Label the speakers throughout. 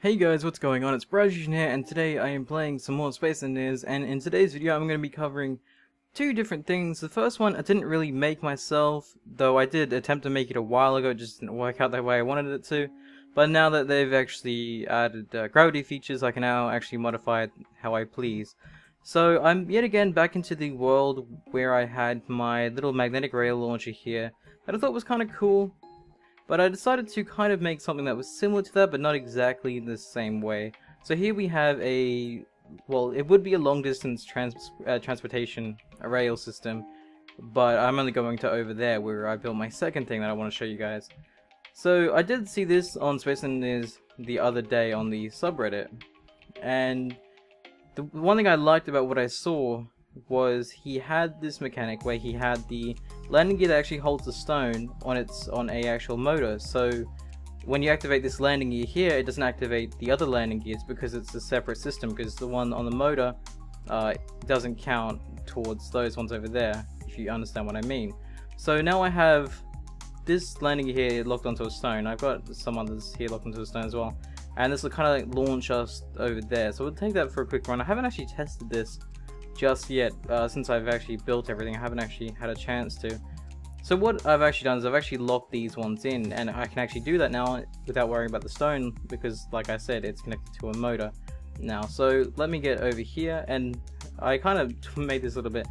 Speaker 1: Hey guys, what's going on? It's BradPhusion here, and today I am playing some more Space Engineers, and in today's video I'm going to be covering two different things. The first one I didn't really make myself, though I did attempt to make it a while ago, it just didn't work out the way I wanted it to. But now that they've actually added gravity features, I can now actually modify it how I please. So I'm yet again back into the world where I had my little magnetic rail launcher here that I thought was kind of cool. But I decided to kind of make something that was similar to that, but not exactly the same way. So here we have a, well, it would be a long-distance transportation rail system, but I'm only going to over there where I built my second thing that I want to show you guys. So I did see this on Space Engineers the other day on the subreddit, and the one thing I liked about what I saw was he had this mechanic where he had the landing gear that actually holds the stone on a actual motor. So when you activate this landing gear here, it doesn't activate the other landing gears because it's a separate system, because the one on the motor doesn't count towards those ones over there, if you understand what I mean. So now I have this landing gear here locked onto a stone. I've got some others here locked onto a stone as well, and this will kind of like launch us over there. So we'll take that for a quick run. I haven't actually tested this just yet, since I've actually built everything. I haven't actually had a chance to. So what I've actually done is I've actually locked these ones in, and I can actually do that now without worrying about the stone, because like I said, it's connected to a motor now. So let me get over here, and I kind of made this a little bit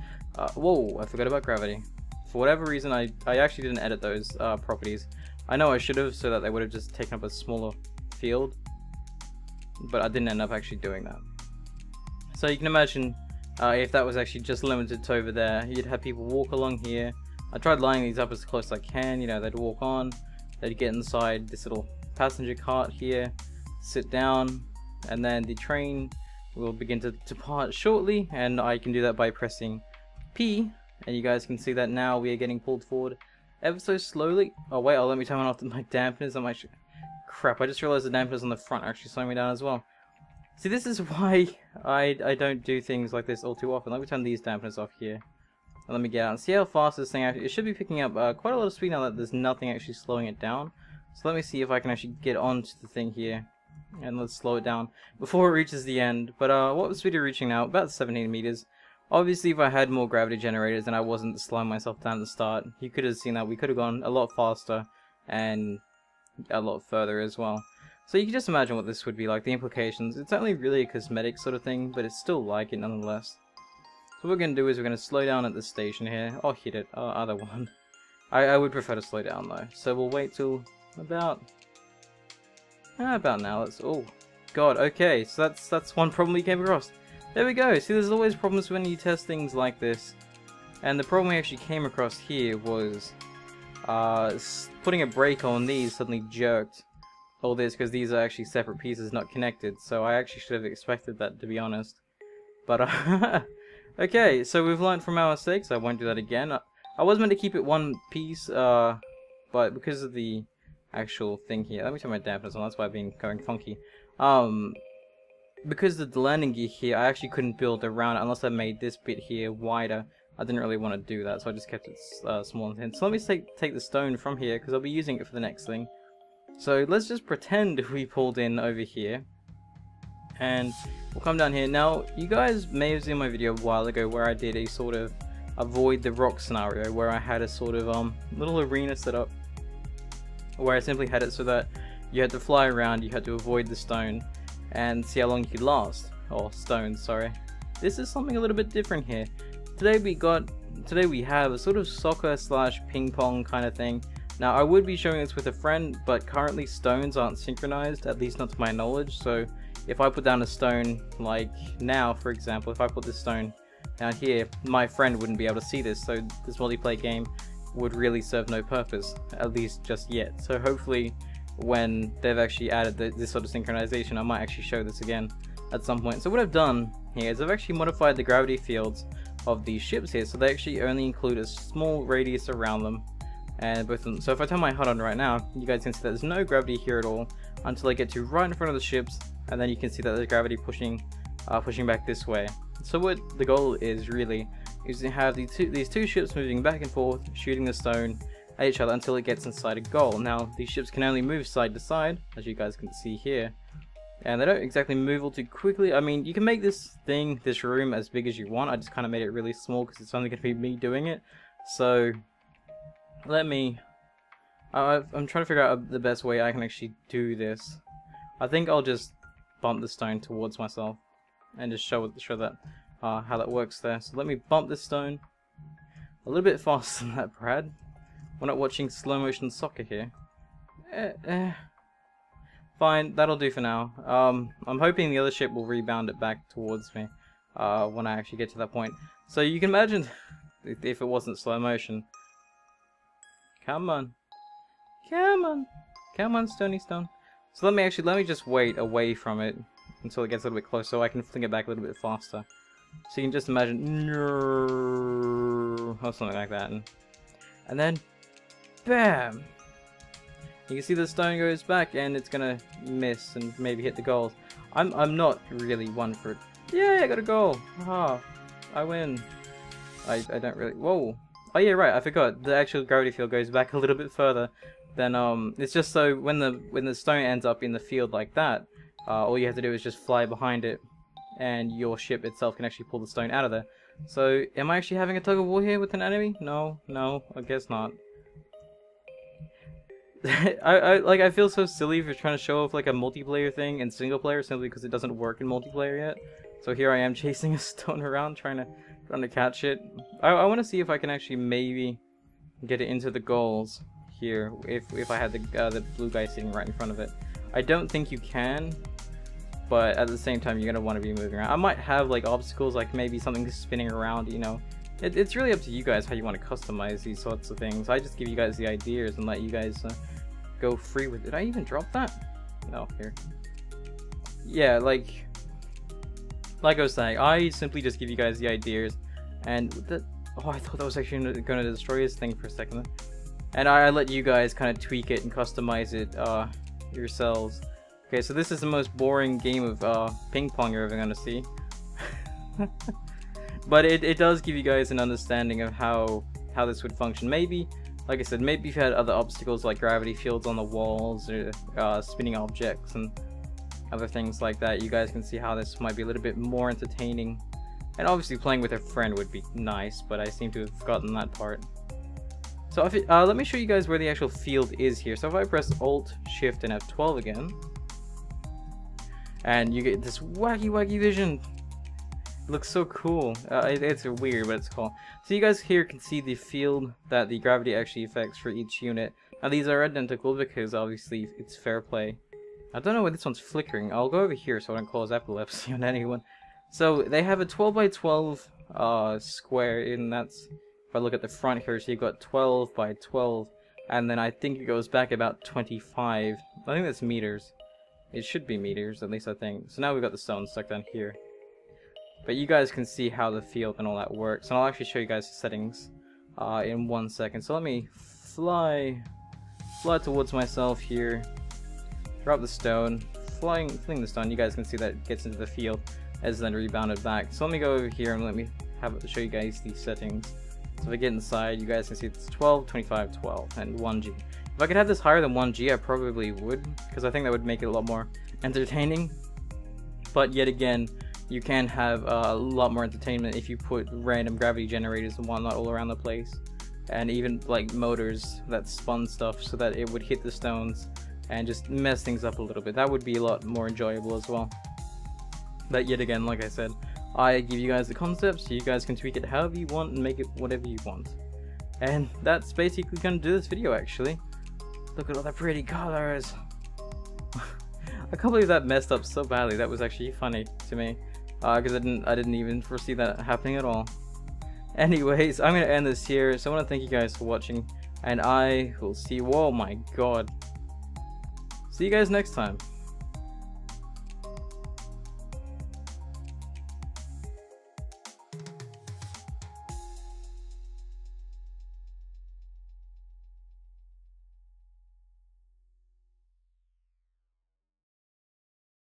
Speaker 1: whoa, I forgot about gravity. For whatever reason, I actually didn't edit those properties. I know I should have, so that they would have just taken up a smaller field, but I didn't end up actually doing that. So you can imagine if that was actually just limited to over there, you'd have people walk along here. I tried lining these up as close as I can, you know, they'd walk on, they'd get inside this little passenger cart here, sit down, and then the train will begin to depart shortly, and I can do that by pressing P, and you guys can see that now we are getting pulled forward ever so slowly. Oh wait, let me turn off my dampeners. I'm actually, crap, I just realized the dampeners on the front are actually slowing me down as well. See, this is why I don't do things like this all too often. Let me turn these dampeners off here. And let me get out and see how fast this thing actually... It should be picking up quite a lot of speed now that there's nothing actually slowing it down. So let me see if I can actually get onto the thing here. And let's slow it down before it reaches the end. But what speed are we reaching now? About 17 meters. Obviously, if I had more gravity generators and I wasn't slowing myself down at the start, you could have seen that we could have gone a lot faster and a lot further as well. So you can just imagine what this would be like, the implications. It's only really a cosmetic sort of thing, but it's still like it nonetheless. So what we're going to do is we're going to slow down at this station here. Oh, hit it. Oh, other one. I would prefer to slow down though. So we'll wait till about now. Let's... Oh, God. Okay, so that's one problem we came across. There we go. See, there's always problems when you test things like this. And the problem we actually came across here was putting a brake on these suddenly jerked all this, because these are actually separate pieces, not connected. So I actually should have expected that, to be honest. But okay, so we've learned from our mistakes. I won't do that again. I was meant to keep it one piece, but because of the actual thing here, let me turn my dampeners on. That's why I've been going funky. Because of the landing gear here, I actually couldn't build around it unless I made this bit here wider. I didn't really want to do that, so I just kept it small and thin. So let me take the stone from here, because I'll be using it for the next thing. So let's just pretend we pulled in over here, and we'll come down here. Now, you guys may have seen my video a while ago where I did a sort of avoid the rock scenario, where I had a sort of little arena set up, where I simply had it so that you had to fly around, you had to avoid the stone, and see how long you could last. Or stones, sorry. This is something a little bit different here. Today we have a sort of soccer / ping pong kind of thing. Now, I would be showing this with a friend, but currently stones aren't synchronized, at least not to my knowledge. So if I put down a stone, like now, for example, if I put this stone down here, my friend wouldn't be able to see this, so this multiplayer game would really serve no purpose, at least just yet. So hopefully, when they've actually added this sort of synchronization, I might actually show this again at some point. So what I've done here is I've actually modified the gravity fields of these ships here, so they actually only include a small radius around them. And both of them. So if I turn my HUD on right now, you guys can see that there's no gravity here at all until I get to right in front of the ships, and then you can see that there's gravity pushing back this way. So what the goal is really is to have these two ships moving back and forth, shooting the stone at each other until it gets inside a goal. Now these ships can only move side to side, as you guys can see here, And they don't exactly move all too quickly. I mean, you can make this room as big as you want. I just kind of made it really small because it's only going to be me doing it. So, let me... I'm trying to figure out the best way I can actually do this. I think I'll just bump the stone towards myself and just show that how that works there. So let me bump this stone a little bit faster than that, Brad. We're not watching slow motion soccer here. Fine, that'll do for now. I'm hoping the other ship will rebound it back towards me when I actually get to that point. So you can imagine if it wasn't slow motion. Come on. Come on. Come on, Stony Stone. So let me just wait away from it until it gets a little bit closer so I can fling it back a little bit faster. So you can just imagine or something like that. And then bam! You can see the stone goes back and it's gonna miss and maybe hit the goals. I'm not really one for it. Yeah, I got a goal! Haha, I win. I don't really... Whoa! Oh yeah, right, I forgot. The actual gravity field goes back a little bit further. Then it's just so when the stone ends up in the field like that, all you have to do is just fly behind it, and your ship itself can actually pull the stone out of there. So, am I actually having a tug of war here with an enemy? No, I guess not. I feel so silly for trying to show off like a multiplayer thing in single player simply because it doesn't work in multiplayer yet. So here I am chasing a stone around trying to catch it. I want to see if I can actually maybe get it into the goals here if I had the blue guy sitting right in front of it. I don't think you can, but at the same time you're gonna want to be moving around. I might have like obstacles, like maybe something spinning around, you know. It's really up to you guys how you want to customize these sorts of things. I just give you guys the ideas and let you guys go free with it. Did I even drop that? No, here. Yeah, like I was saying, I simply just give you guys the ideas, and oh, I thought that was actually going to destroy this thing for a second. And I let you guys kind of tweak it and customize it yourselves. Okay, so this is the most boring game of ping pong you're ever going to see. But it does give you guys an understanding of how this would function. Maybe, like I said, maybe if you had other obstacles like gravity fields on the walls or spinning objects and other things like that, you guys can see how this might be a little bit more entertaining. And obviously playing with a friend would be nice, but I seem to have forgotten that part. So if let me show you guys where the actual field is here. So if I press Alt, Shift, and F12 again, and you get this wacky vision. It looks so cool. It's weird, but it's cool. So you guys here can see the field that the gravity actually affects for each unit. Now these are identical because obviously it's fair play. I don't know why this one's flickering. I'll go over here so I don't cause epilepsy on anyone. So they have a 12 by 12 square, and that's, if I look at the front here, so you've got 12 by 12, and then I think it goes back about 25. I think that's meters. It should be meters, at least I think. So now we've got the stone stuck down here. But you guys can see how the field and all that works, and I'll actually show you guys the settings in 1 second. So let me fly towards myself here, drop the stone, fling the stone. You guys can see that it gets into the field as then rebounded back. So let me go over here and let me show you guys these settings. So if I get inside, you guys can see it's 12, 25, 12, and 1G. If I could have this higher than 1G, I probably would, because I think that would make it a lot more entertaining. But yet again, you can have a lot more entertainment if you put random gravity generators and whatnot all around the place. And even like motors that spun stuff so that it would hit the stones and just mess things up a little bit. That would be a lot more enjoyable as well. But yet again, like I said, I give you guys the concept so you guys can tweak it however you want and make it whatever you want. And that's basically gonna do this video actually. Look at all the pretty colors. I can't believe that messed up so badly. That was actually funny to me. Because I didn't even foresee that happening at all. Anyways, I'm gonna end this here. So I want to thank you guys for watching, and I will see you. Oh my god! See you guys next time.